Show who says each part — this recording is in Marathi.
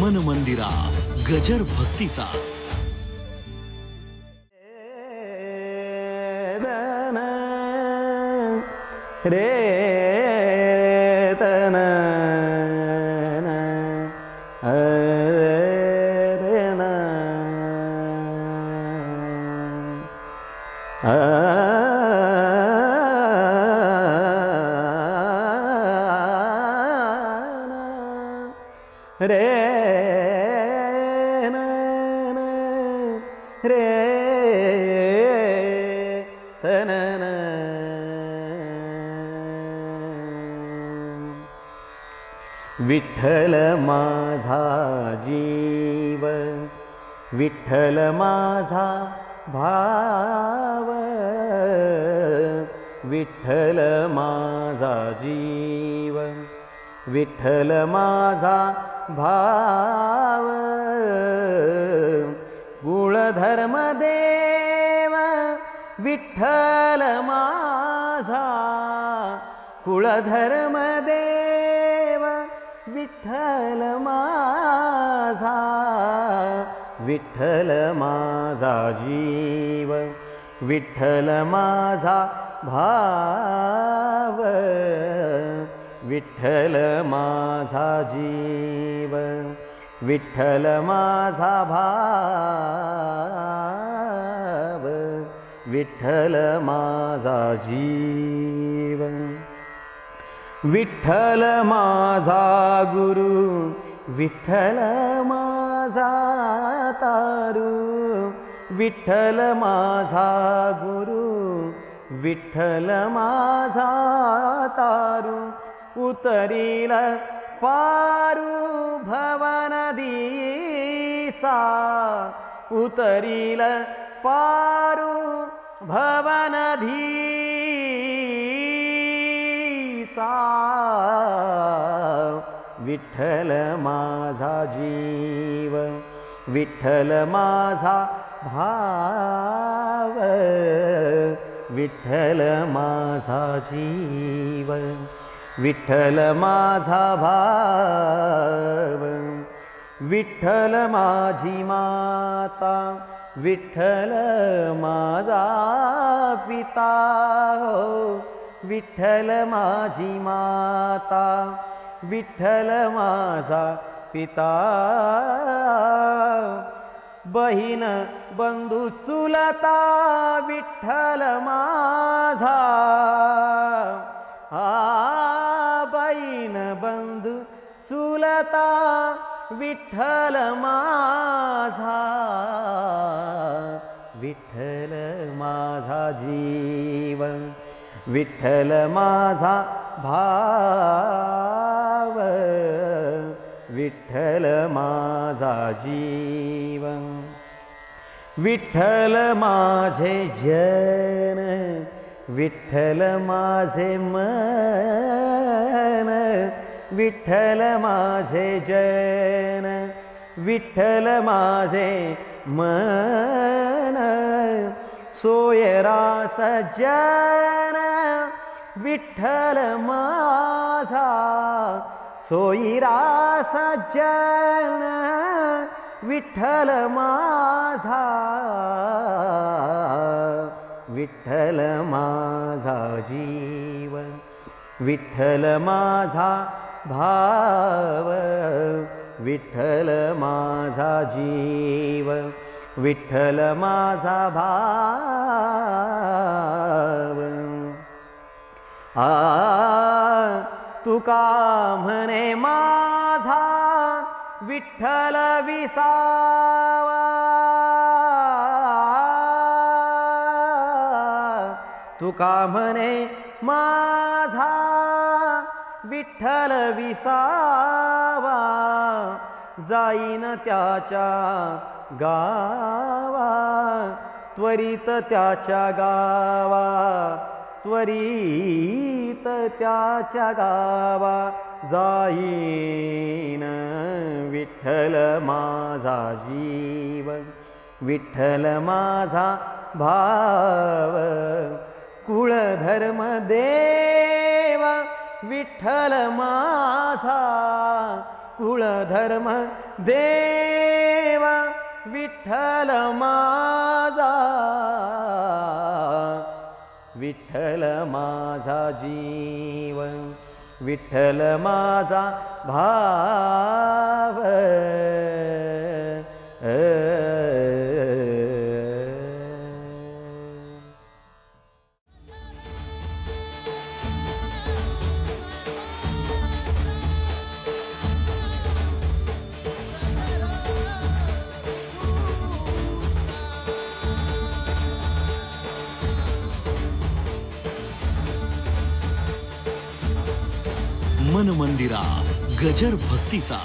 Speaker 1: मन मंदिरा गजर भक्तीचा
Speaker 2: रे तन रे रे तन विठ्ठल माझा जीव विठ्ठल माझा भाव विठ्ठल माझा जीव विठ्ठल माझा भाव कुळधर्म देव विठ्ठल माझा कुळधर्म देव विठ्ठल माझा विठ्ठल माझा जीव विठ्ठल माझा भाव विठ्ठल माझा जीव विठ्ठल माझा भाव विठ्ठल माझा जीव विठ्ठल माझा गुरु विठ्ठल माझा तारू विठ्ठल माझा गुरु विठ्ठल माझा तारू उतरील पारू भवनदीचा उतरील पारू भवनदीचा विठ्ठल माझा जीव विठ्ठल माझा भाव विठ्ठल माझा जीव विठ्ठल माझा भाव विठ्ठल माझी माता विठ्ठल माझा पिता हो विठ्ठल माझी माता विठ्ठल माझा पिता बहीण बंधू चुलता विठ्ठल माझा बहीण बंधू चुलता विठ्ठल माझा विठ्ठल माझा जीव विठ्ठल माझा भाव विठ्ठल माझा जीव विठ्ठल माझे जन विठ्ठल माझे मन विठ्ठल माझे जन विठ्ठल माझे मन सोयरा सज्जन विठ्ठल माझा सोयरा सज्जन विठ्ठल माझा विठ्ठल माझा जीव विठ्ठल माझा भाव विठ्ठल माझा जीव विठ्ठल माझा भाव तुका म्हणे माझा विठ्ठल विसावा तुका म्हणे माझा विठ्ठल विसावा जाईन त्याच्या गावा त्वरित त्याच्या गावा त्वरित त्याच्या गावा जाईन विठ्ठल माझा जीव विठ्ठल माझा भाव कुळधर्म देव विठ्ठल माझा कुळधर्म देवा विठ्ठल माझा, विठ्ठल माझा जीव, विठ्ठल माझा भाव.
Speaker 1: मन मंदिरा गजर भक्तीचा.